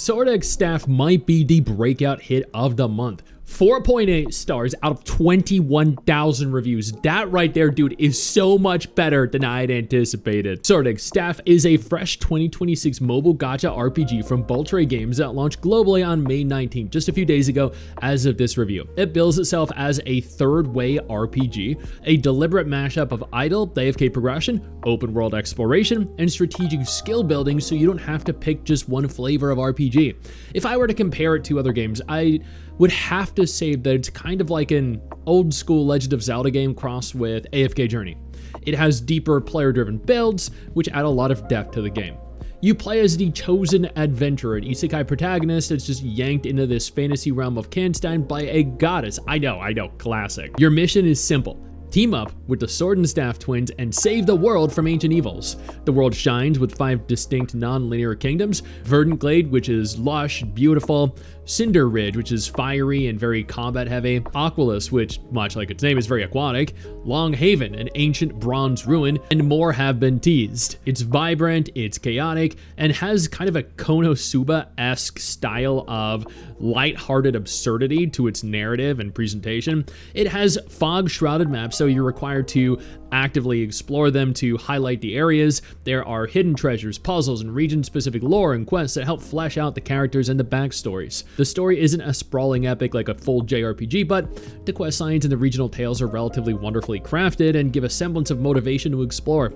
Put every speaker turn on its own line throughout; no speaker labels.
Stix Staff might be the breakout hit of the month. 4.8 stars out of 21,000 reviews. That right there, dude, is so much better than I had anticipated. Stix Staff is a fresh 2026 mobile gacha RPG from Boltre Games that launched globally on May 19th, just a few days ago as of this review. It bills itself as a third-way RPG, a deliberate mashup of idle, AFK progression, open world exploration, and strategic skill building so you don't have to pick just one flavor of RPG. If I were to compare it to other games, I would have to say that it's kind of like an old school Legend of Zelda game crossed with AFK Journey. It has deeper player-driven builds, which add a lot of depth to the game. You play as the chosen adventurer, an isekai protagonist that's just yanked into this fantasy realm of Kanstein by a goddess. I know, classic. Your mission is simple. Team up with the Sword and Staff twins and save the world from ancient evils. The world shines with 5 distinct non-linear kingdoms: Verdant Glade, which is lush, beautiful; Cinder Ridge, which is fiery and very combat heavy; Aquilus, which, much like its name, is very aquatic; Long Haven, an ancient bronze ruin; and more have been teased. It's vibrant, it's chaotic, and has kind of a Konosuba-esque style of light-hearted absurdity to its narrative and presentation. It has fog-shrouded maps, so you're required to actively explore them to highlight the areas. There are hidden treasures, puzzles, and region-specific lore and quests that help flesh out the characters and the backstories. The story isn't a sprawling epic like a full JRPG, but the quest lines and the regional tales are relatively wonderfully crafted and give a semblance of motivation to explore.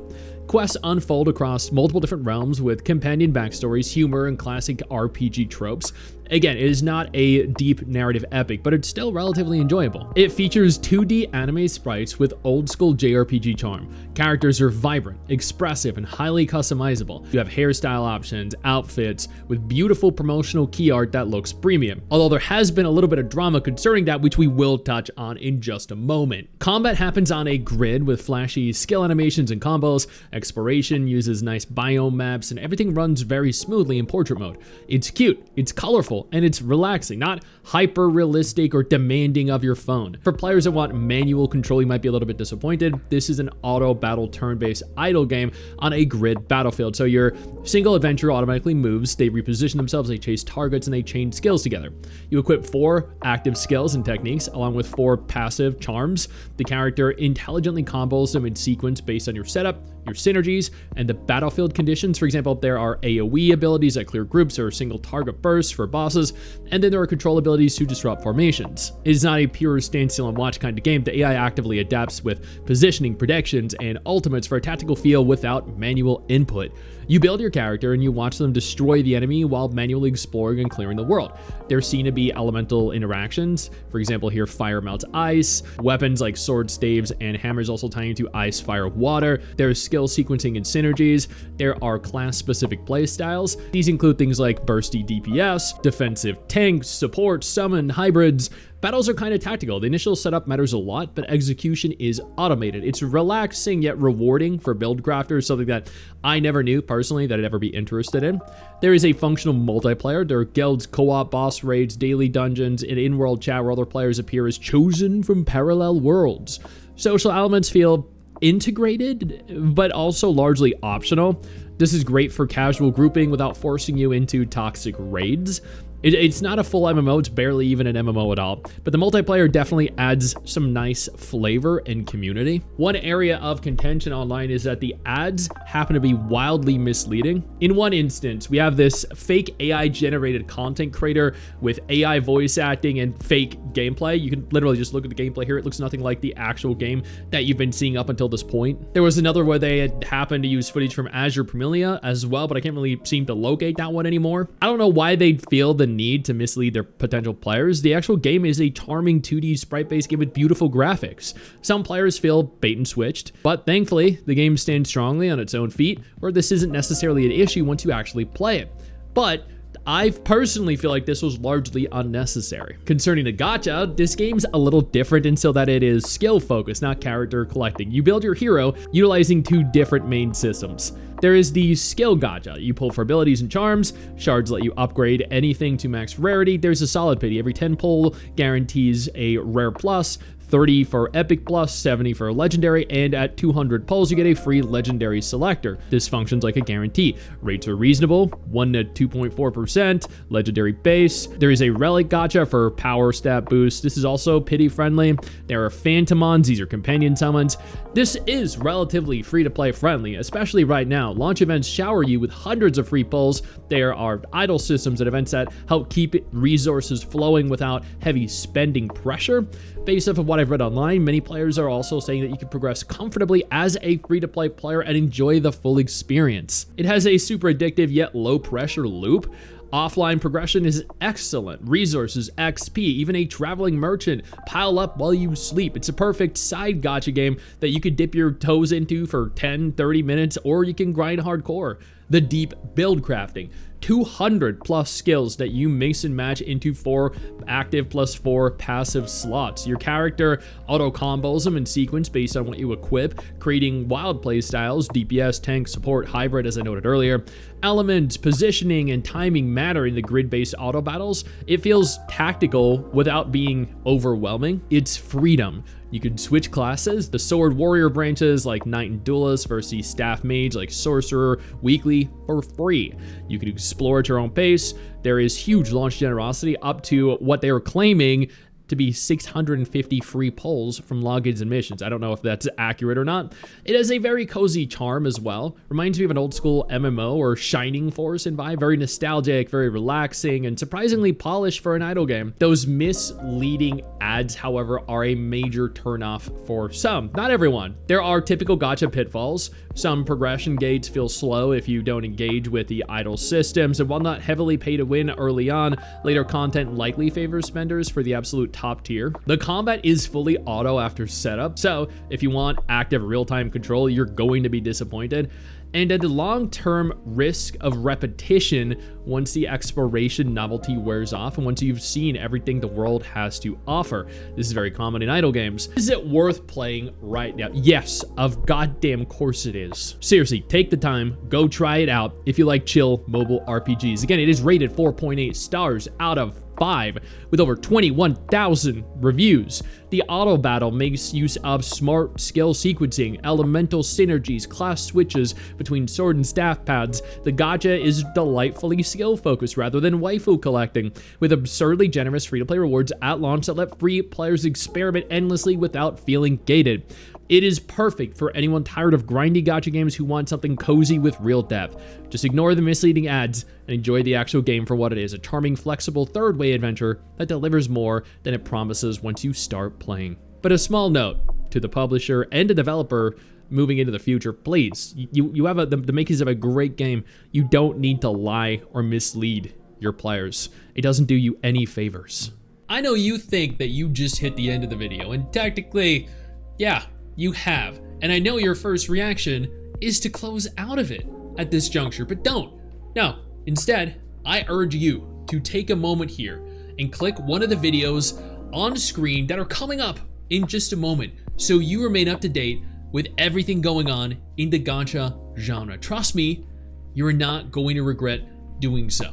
Quests unfold across multiple different realms with companion backstories, humor, and classic RPG tropes. Again, it is not a deep narrative epic, but it's still relatively enjoyable. It features 2D anime sprites with old-school JRPG charm. Characters are vibrant, expressive, and highly customizable. You have hairstyle options, outfits, with beautiful promotional key art that looks premium. Although there has been a little bit of drama concerning that, which we will touch on in just a moment. Combat happens on a grid with flashy skill animations and combos. Exploration uses nice biome maps, and everything runs very smoothly in portrait mode. It's cute, it's colorful, and it's relaxing, not hyper realistic or demanding of your phone. For players that want manual control, you might be a little bit disappointed. This is an auto battle turn-based idle game on a grid battlefield, so your single adventurer automatically moves, they reposition themselves, they chase targets, and they chain skills together. You equip 4 active skills and techniques along with 4 passive charms. The character intelligently combos them in sequence based on your setup, your synergies, and the battlefield conditions. For example, there are AoE abilities that clear groups or single target bursts for bosses, and then there are control abilities to disrupt formations. It is not a pure stand still and watch kind of game. The AI actively adapts with positioning, predictions, and ultimates for a tactical feel without manual input. You build your character and you watch them destroy the enemy while manually exploring and clearing the world. There seem to be elemental interactions. For example, here fire melts ice. Weapons like swords, staves, and hammers also tie into ice, fire, water. There's skill sequencing and synergies. There are class-specific playstyles. These include things like bursty DPS, defensive tanks, support, summon, hybrids. Battles are kind of tactical. The initial setup matters a lot, but execution is automated. It's relaxing yet rewarding for build crafters, something that I never knew personally that I'd ever be interested in. There is a functional multiplayer. There are guilds, co-op, boss raids, daily dungeons, and in-world chat where other players appear as chosen from parallel worlds. Social elements feel integrated, but also largely optional. This is great for casual grouping without forcing you into toxic raids. It's not a full MMO, it's barely even an MMO at all, but the multiplayer definitely adds some nice flavor and community. One area of contention online is that the ads happen to be wildly misleading. In one instance, we have this fake AI generated content creator with AI voice acting and fake gameplay. You can literally just look at the gameplay here. It looks nothing like the actual game that you've been seeing up until this point. There was another where they had happened to use footage from Azure Premilia as well, but I can't really seem to locate that one anymore. I don't know why they'd feel the need to mislead their potential players. The actual game is a charming 2D sprite-based game with beautiful graphics. Some players feel bait and switched, but thankfully the game stands strongly on its own feet, where this isn't necessarily an issue once you actually play it. But I personally feel like this was largely unnecessary. Concerning the gacha, this game's a little different in so that it is skill focused, not character collecting. You build your hero utilizing 2 different main systems. There is the skill gacha. You pull for abilities and charms. Shards let you upgrade anything to max rarity. There's a solid pity. Every 10 pull guarantees a rare plus. 30 for Epic Plus, 70 for Legendary, and at 200 pulls, you get a free Legendary selector. This functions like a guarantee. Rates are reasonable, 1 to 2.4%, Legendary base. There is a Relic Gacha for power stat boost. This is also pity friendly. There are Phantomons, these are companion summons. This is relatively free-to-play friendly, especially right now. Launch events shower you with hundreds of free pulls. There are idle systems and events that help keep resources flowing without heavy spending pressure. Based off of what I've read online, many players are also saying that you can progress comfortably as a free-to-play player and enjoy the full experience. It has a super addictive yet low-pressure loop. Offline progression is excellent. Resources, XP, even a traveling merchant pile up while you sleep. It's a perfect side gacha game that you could dip your toes into for 10, 30 minutes, or you can grind hardcore. The deep build crafting. 200 plus skills that you mix and match into 4 active plus 4 passive slots. Your character auto combos them in sequence based on what you equip, creating wild play styles, DPS, tank, support, hybrid, as I noted earlier. Elements, positioning, and timing matter in the grid-based auto battles. It feels tactical without being overwhelming. It's freedom. You can switch classes, the sword warrior branches like knight and duelist versus staff mage like sorcerer weekly for free. You can explore at your own pace. There is huge launch generosity up to what they are claiming to be 650 free pulls from logins and missions. I don't know if that's accurate or not. It has a very cozy charm as well. Reminds me of an old school MMO or Shining Force in vibe. Very nostalgic, very relaxing, and surprisingly polished for an idle game. Those misleading ads, however, are a major turnoff for some, not everyone. There are typical gacha pitfalls. Some progression gates feel slow if you don't engage with the idle systems, and while not heavily pay to win early on, later content likely favors spenders for the absolute top tier. The combat is fully auto after setup, so if you want active real-time control, you're going to be disappointed. And at the long-term risk of repetition once the exploration novelty wears off and once you've seen everything the world has to offer. This is very common in idle games. Is it worth playing right now? Yes, of goddamn course it is. Seriously, take the time, go try it out if you like chill mobile RPGs. Again, it is rated 4.8 stars out of 5 with over 21,000 reviews. The auto battle makes use of smart skill sequencing, elemental synergies, class switches between sword and staff pads. The gacha is delightfully skill focused rather than waifu collecting, with absurdly generous free-to-play rewards at launch that let free players experiment endlessly without feeling gated. It is perfect for anyone tired of grindy gacha games who want something cozy with real depth. Just ignore the misleading ads and enjoy the actual game for what it is, a charming, flexible third-way adventure that delivers more than it promises once you start playing. But a small note to the publisher and the developer moving into the future, please, you have the makings of a great game. You don't need to lie or mislead your players. It doesn't do you any favors. I know you think that you just hit the end of the video, and technically, yeah, you have. And I know your first reaction is to close out of it at this juncture, but don't. No, instead, I urge you to take a moment here and click one of the videos on screen that are coming up in just a moment so you remain up to date with everything going on in the gacha genre. Trust me, you're not going to regret doing so.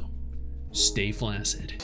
Stay flaccid.